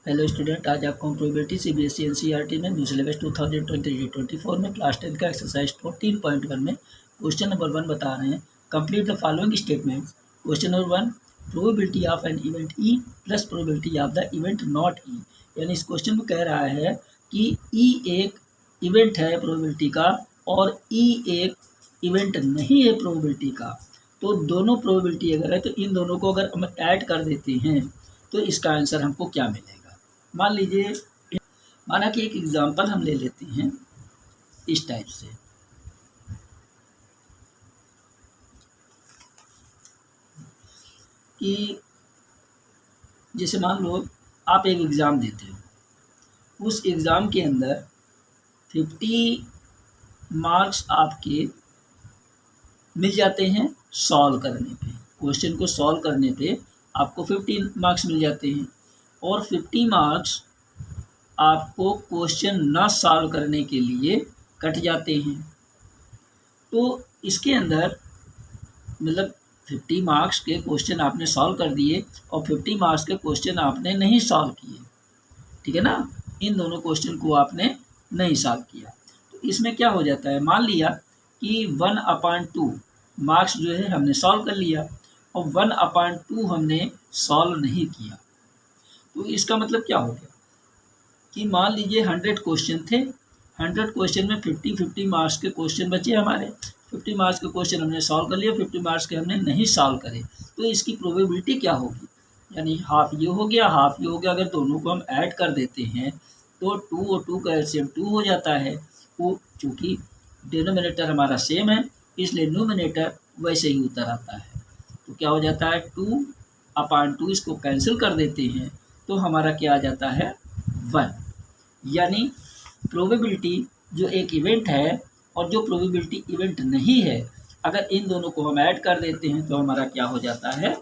Hello student, आज आपको हम प्रोबेबिलिटी सीबीएसई एनसीईआरटी में न्यू सिलेबस 2023-24 में क्लास 10 का एक्सरसाइज 14.1 में क्वेश्चन नंबर 1 बता रहे हैं। Complete the following statements. Question number 1, probability of an event E plus probability of the event not E. यानी इस क्वेश्चन में कह रहा है कि ई एक इवेंट है प्रोबेबिलिटी का और ई एक इवेंट नहीं है प्रोबेबिलिटी का। तो दोनों प्रोबेबिलिटी अगर है तो इन दोनों को अगर हम ऐड कर देते हैं तो इसका आंसर हमको क्या मिलेगा। मान लीजिए, माना कि एक एग्जांपल हम ले लेते हैं इस टाइप से कि जैसे मान लो आप एक एग्ज़ाम देते हो, उस एग्ज़ाम के अंदर 50 मार्क्स आपके मिल जाते हैं सॉल्व करने पे। क्वेश्चन को सॉल्व करने पे आपको 50 मार्क्स मिल जाते हैं और 50 मार्क्स आपको क्वेश्चन न सॉल्व करने के लिए कट जाते हैं। तो इसके अंदर मतलब 50 मार्क्स के क्वेश्चन आपने सॉल्व कर दिए और 50 मार्क्स के क्वेश्चन आपने नहीं सॉल्व किए, ठीक है ना। इन दोनों क्वेश्चन को आपने नहीं सॉल्व किया तो इसमें क्या हो जाता है, मान लिया कि 1/2 मार्क्स जो है हमने सॉल्व कर लिया और 1/2 हमने सॉल्व नहीं किया। तो इसका मतलब क्या हो गया कि मान लीजिए 100 क्वेश्चन थे, 100 क्वेश्चन में 50 मार्क्स के क्वेश्चन बचे हमारे। 50 मार्क्स के क्वेश्चन हमने सॉल्व कर लिया, 50 मार्क्स के हमने नहीं सॉल्व करे। तो इसकी प्रोबेबिलिटी क्या होगी, यानी हाफ ये हो गया, हाफ ये हो गया। अगर दोनों को हम ऐड कर देते हैं तो 2 और 2 का एलसीएम 2 हो जाता है। वो चूँकि डिनोमिनेटर हमारा सेम है इसलिए न्यूमिनेटर वैसे ही उतर आता है। तो क्या हो जाता है, 2/2 इसको कैंसिल कर देते हैं तो हमारा क्या आ जाता है, 1। यानी प्रोबेबिलिटी जो एक इवेंट है और जो प्रोबेबिलिटी इवेंट नहीं है, अगर इन दोनों को हम ऐड कर देते हैं तो हमारा क्या हो जाता है,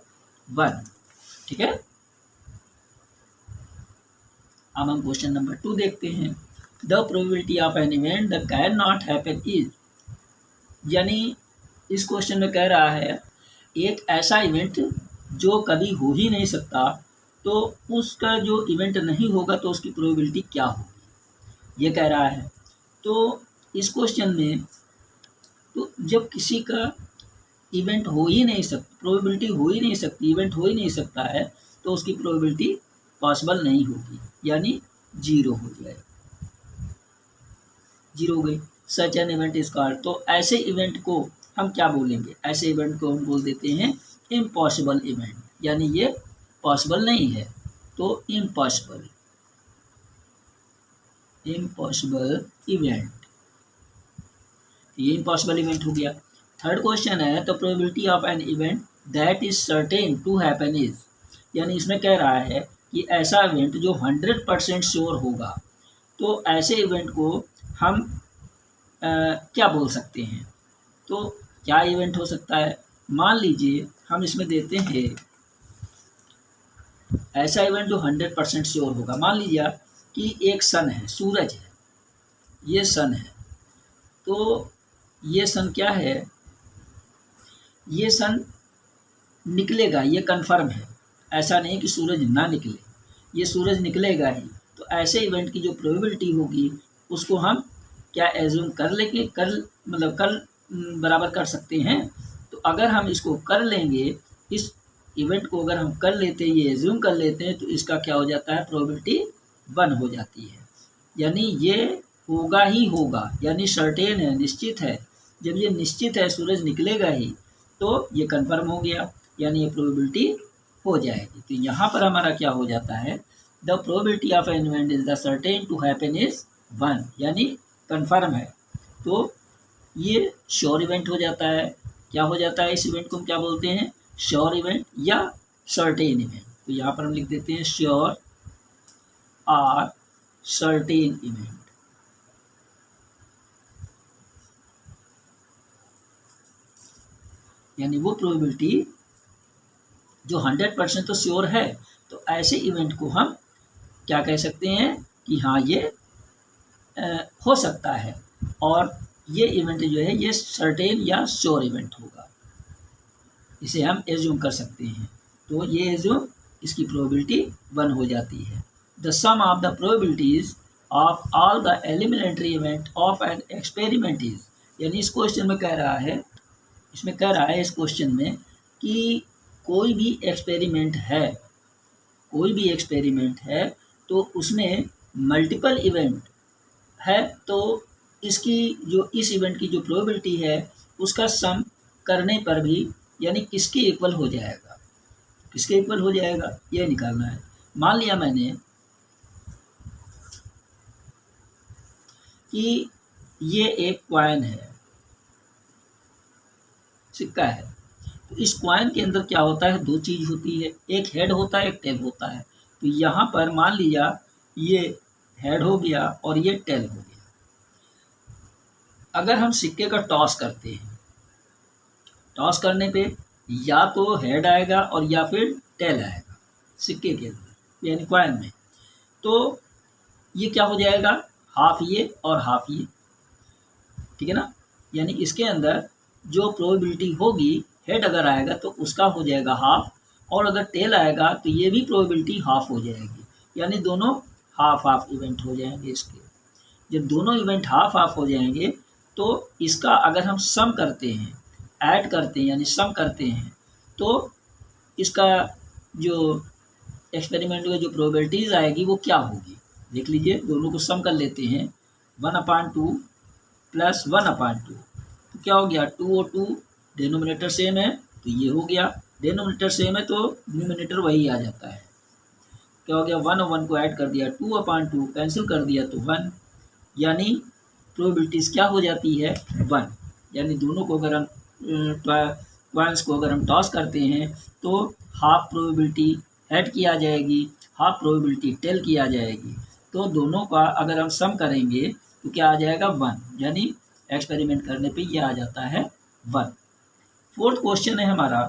1। ठीक है। अब हम क्वेश्चन नंबर 2 देखते हैं। The probability of an event the can not happen is. यानी इस क्वेश्चन में कह रहा है एक ऐसा इवेंट जो कभी हो ही नहीं सकता, तो उसका जो इवेंट नहीं होगा तो उसकी प्रोबेबिलिटी क्या होगी, ये कह रहा है। तो इस क्वेश्चन में तो जब किसी का इवेंट हो ही नहीं सकता, प्रोबेबिलिटी हो ही नहीं सकती, इवेंट हो ही नहीं सकता है, तो उसकी प्रोबेबिलिटी पॉसिबल नहीं होगी, यानी 0 हो जाएगी, 0 हो गई। Such an event is called. तो ऐसे इवेंट को हम क्या बोलेंगे, ऐसे इवेंट को हम बोल देते हैं इम्पॉसिबल इवेंट, यानी ये पॉसिबल नहीं है। तो इम्पॉसिबल इवेंट, ये इम्पॉसिबल इवेंट हो गया। थर्ड क्वेश्चन है the probability of an event that is certain to happen is. यानी इसमें कह रहा है कि ऐसा इवेंट जो 100% श्योर होगा, तो ऐसे इवेंट को हम क्या बोल सकते हैं। तो क्या इवेंट हो सकता है, मान लीजिए हम इसमें देते हैं ऐसा इवेंट जो 100% श्योर होगा। मान लीजिए कि एक सन है, सूरज है, ये सन है। तो ये सन क्या है, ये सन निकलेगा, ये कंफर्म है। ऐसा नहीं कि सूरज ना निकले, ये सूरज निकलेगा ही। तो ऐसे इवेंट की जो प्रोबेबिलिटी होगी उसको हम क्या एज्यूम कर लेंगे, कर बराबर कर सकते हैं। तो अगर हम इसको कर लेंगे, इस इवेंट को अगर हम कर लेते हैं, ये एज्यूम कर लेते हैं, तो इसका क्या हो जाता है, प्रोबेबिलिटी 1 हो जाती है। यानी ये होगा ही होगा, यानी सर्टेन है, निश्चित है। जब ये निश्चित है, सूरज निकलेगा ही, तो ये कंफर्म हो गया, यानी ये प्रोबेबिलिटी हो जाएगी। तो यहाँ पर हमारा क्या हो जाता है, the probability of an event is the certain to happen is 1, यानी कंफर्म है। तो ये श्योर इवेंट हो जाता है। क्या हो जाता है, इस इवेंट को हम क्या बोलते हैं, श्योर इवेंट या सर्टेन इवेंट। तो यहाँ पर हम लिख देते हैं श्योर और सर्टेन इवेंट। यानी वो प्रोबेबिलिटी जो 100% तो श्योर है, तो ऐसे इवेंट को हम क्या कह सकते हैं कि हाँ ये हो सकता है और ये इवेंट जो है ये सर्टेन या श्योर इवेंट होगा, इसे हम एज्यूम कर सकते हैं। तो ये एज्यूम, इसकी प्रोबेबिलिटी 1 हो जाती है। The sum of the probabilities of all the elementary event of an experiment is, यानी इस क्वेश्चन में कह रहा है, इसमें कह रहा है इस क्वेश्चन में कि कोई भी एक्सपेरिमेंट है, कोई भी एक्सपेरिमेंट है तो उसमें मल्टीपल इवेंट है, तो इसकी जो इस इवेंट की जो प्रोबेबिलिटी है उसका सम करने पर भी यानी किसके इक्वल हो जाएगा, किसके इक्वल हो जाएगा ये निकालना है। मान लिया मैंने कि ये एक कॉइन है, सिक्का है, तो इस कॉइन के अंदर क्या होता है, दो चीज़ होती है, एक हेड होता है एक टेल होता है। तो यहाँ पर मान लिया ये हेड हो गया और ये टेल हो गया। अगर हम सिक्के का टॉस करते हैं, टॉस करने पे या तो हेड आएगा और या फिर टेल आएगा सिक्के के अंदर यानी कॉइन में, तो ये क्या हो जाएगा, हाफ ये और हाफ ये, ठीक है ना। यानी इसके अंदर जो प्रोबेबिलिटी होगी, हेड अगर आएगा तो उसका हो जाएगा हाफ, और अगर टेल आएगा तो ये भी प्रोबेबिलिटी हाफ हो जाएगी, यानी दोनों हाफ हाफ इवेंट हो जाएंगे इसके। जब दोनों इवेंट हाफ हाफ हो जाएंगे तो इसका अगर हम सम करते हैं, ऐड करते हैं यानी सम करते हैं, तो इसका जो एक्सपेरिमेंट में जो प्रोबेबिलिटीज़ आएगी वो क्या होगी, देख लीजिए। दोनों को सम कर लेते हैं, 1/2 प्लस 1/2, तो क्या हो गया, 2 और 2 डिनोमिनेटर सेम है तो ये हो गया, डिनोमिनेटर सेम है तो न्यूमिनेटर वही आ जाता है। क्या हो गया, 1 और 1 को ऐड कर दिया, 2/2 कैंसिल कर दिया तो 1, यानी प्रोबेबिलिटीज़ क्या हो जाती है, 1। यानी दोनों को अगर हम कॉइन्स को अगर हम टॉस करते हैं तो हाफ प्रोबेबिलिटी हेड की आ जाएगी, हाफ प्रोबेबिलिटी टेल की आ जाएगी, तो दोनों का अगर हम सम करेंगे तो क्या आ जाएगा, 1, यानी एक्सपेरिमेंट करने पे ये आ जाता है 1। फोर्थ क्वेश्चन है हमारा,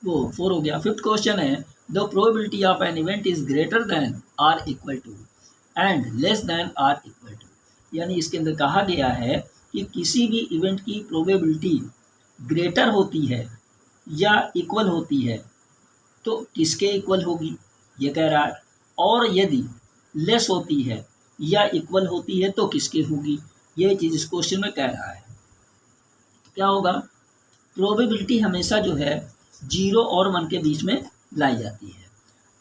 वो 4 हो गया। फिफ्थ क्वेश्चन है, the probability of an event is greater than or equal to and less than or equal to, यानी इसके अंदर कहा गया है कि किसी भी इवेंट की प्रोबेबिलिटी ग्रेटर होती है या इक्वल होती है तो किसके इक्वल होगी, ये कह रहा है, और यदि लेस होती है या इक्वल होती है तो किसके होगी, ये चीज़ इस क्वेश्चन में कह रहा है। क्या होगा, प्रोबेबिलिटी हमेशा जो है 0 और 1 के बीच में लाई जाती है,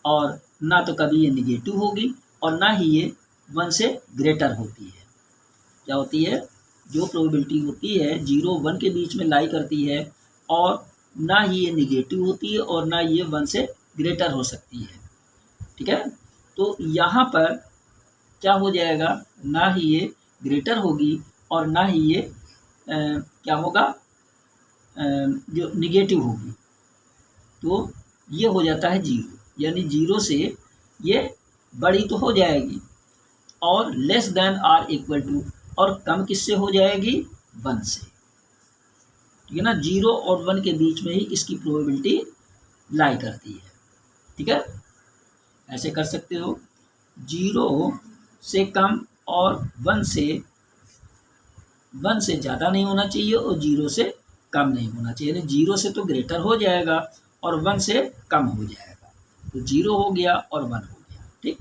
और ना तो कभी ये निगेटिव होगी और ना ही ये 1 से ग्रेटर होती है। क्या होती है, जो प्रोबेबिलिटी होती है 0 1 के बीच में लाई करती है, और ना ही ये निगेटिव होती है और ना ये 1 से ग्रेटर हो सकती है, ठीक है। तो यहाँ पर क्या हो जाएगा, ना ही ये ग्रेटर होगी और ना ही ये क्या होगा, जो निगेटिव होगी, तो ये हो जाता है 0, यानी 0 से ये बड़ी तो हो जाएगी, और less than or equal to, और कम किससे हो जाएगी, 1 से, ठीक है ना। 0 और 1 के बीच में ही इसकी प्रोबेबिलिटी लाई करती है, ठीक है। ऐसे कर सकते हो, 0 से कम और 1 से ज़्यादा नहीं होना चाहिए और 0 से कम नहीं होना चाहिए, यानी 0 से तो ग्रेटर हो जाएगा और 1 से कम हो जाएगा, तो 0 हो गया और 1 हो गया, ठीक।